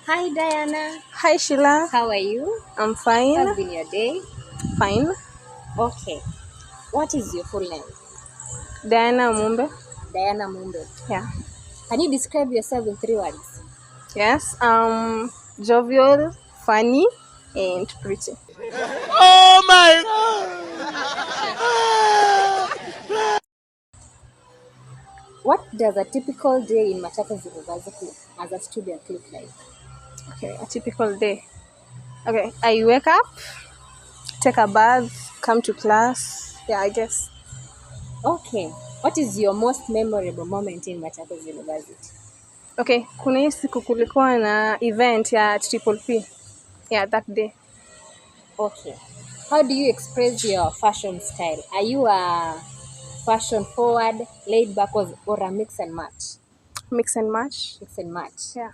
Hi Diana. Hi Sheila. How are you? I'm fine. How's been your day? Fine. Okay. What is your full name? Diana Mumbe. Diana Mumbe. Yeah. Can you describe yourself in 3 words? Yes. Jovial, funny, and pretty. Oh my God! What does a typical day in Machakos University as a student look like? Okay, a typical day. Okay, I wake up, take a bath, come to class. Yeah, I guess. Okay. What is your most memorable moment in Machakos University? Okay, kuna hii siku kulikuwa na event ya Triple P. Yeah, that day. Okay. How do you express your fashion style? Are you a fashion forward, laid back, or a mix and match? Mix and match. Mix and match. Yeah.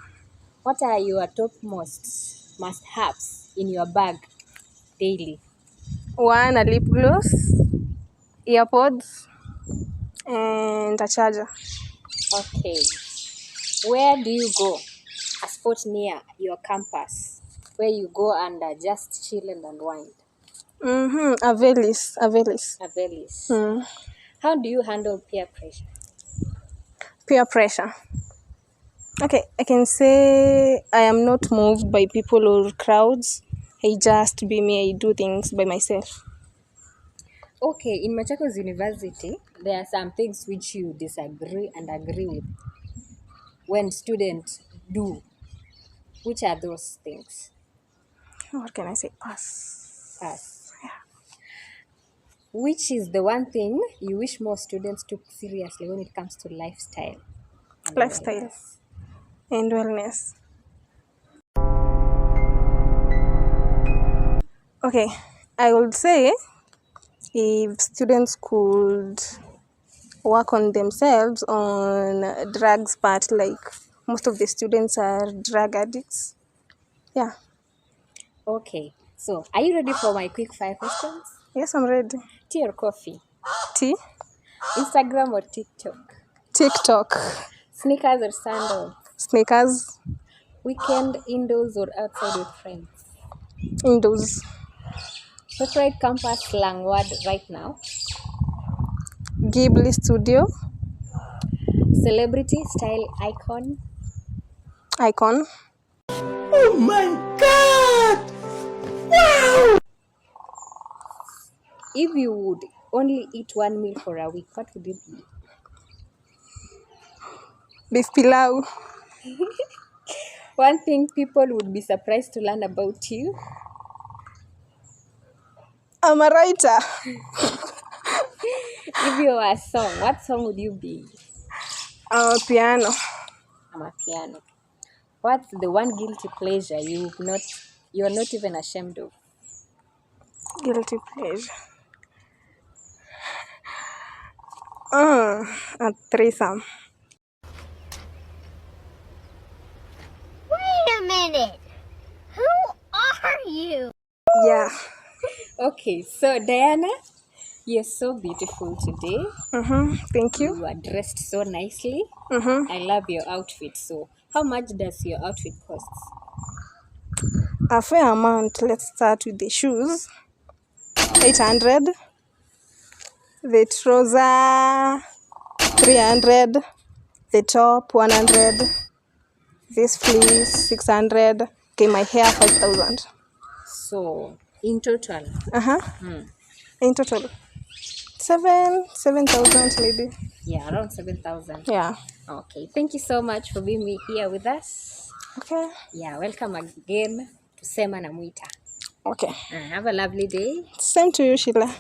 What are your topmost must-haves in your bag daily? One, a lip gloss, earpods, and a charger. Okay. Where do you go? A spot near your campus where you go and just chill and unwind. Avelis. A Velis. How do you handle peer pressure? Peer pressure. Okay, I can say I am not moved by people or crowds. I just be me. I do things by myself. Okay, in Machakos University, there are some things which you disagree and agree with when students do. Which are those things? What can I say? Pass. Pass. Which is the one thing you wish more students took seriously when it comes to lifestyle? And Lifestyle wellness? and wellness. Okay, I would say if students could work on themselves on drugs part, like most of the students are drug addicts. Yeah. Okay, so are you ready for my quick 5 questions? Yes, I'm ready. Tea or coffee? Tea. Instagram or TikTok? TikTok. Sneakers or sandals? Sneakers. Weekend indoors or outside with friends? Indoors. Favorite campus slang word right now? Ghibli Studio. Celebrity style icon? Icon. Oh my God! Wow! If you would only eat one meal for a week, what would it be? Beef pilau. One thing people would be surprised to learn about you? I'm a writer. If you were a song, what song would you be? Piano. I'm a piano. What's the one guilty pleasure you're not even ashamed of? Guilty pleasure. A threesome. Wait a minute. Who are you? Yeah. Okay, so Diana, you're so beautiful today. Thank you. You are dressed so nicely. Mm-hmm. I love your outfit. So, how much does your outfit cost? A fair amount. Let's start with the shoes. 800. The trouser. 300. The top. 100. This fleece. 600. Okay, my hair 5,000. So, in total, In total, 7,000 maybe. yeah, around 7,000. Yeah. Okay, thank you so much for being here with us. Okay. Yeah, welcome again to Sema na Mwita. Okay. Have a lovely day. Same to you, Sheila.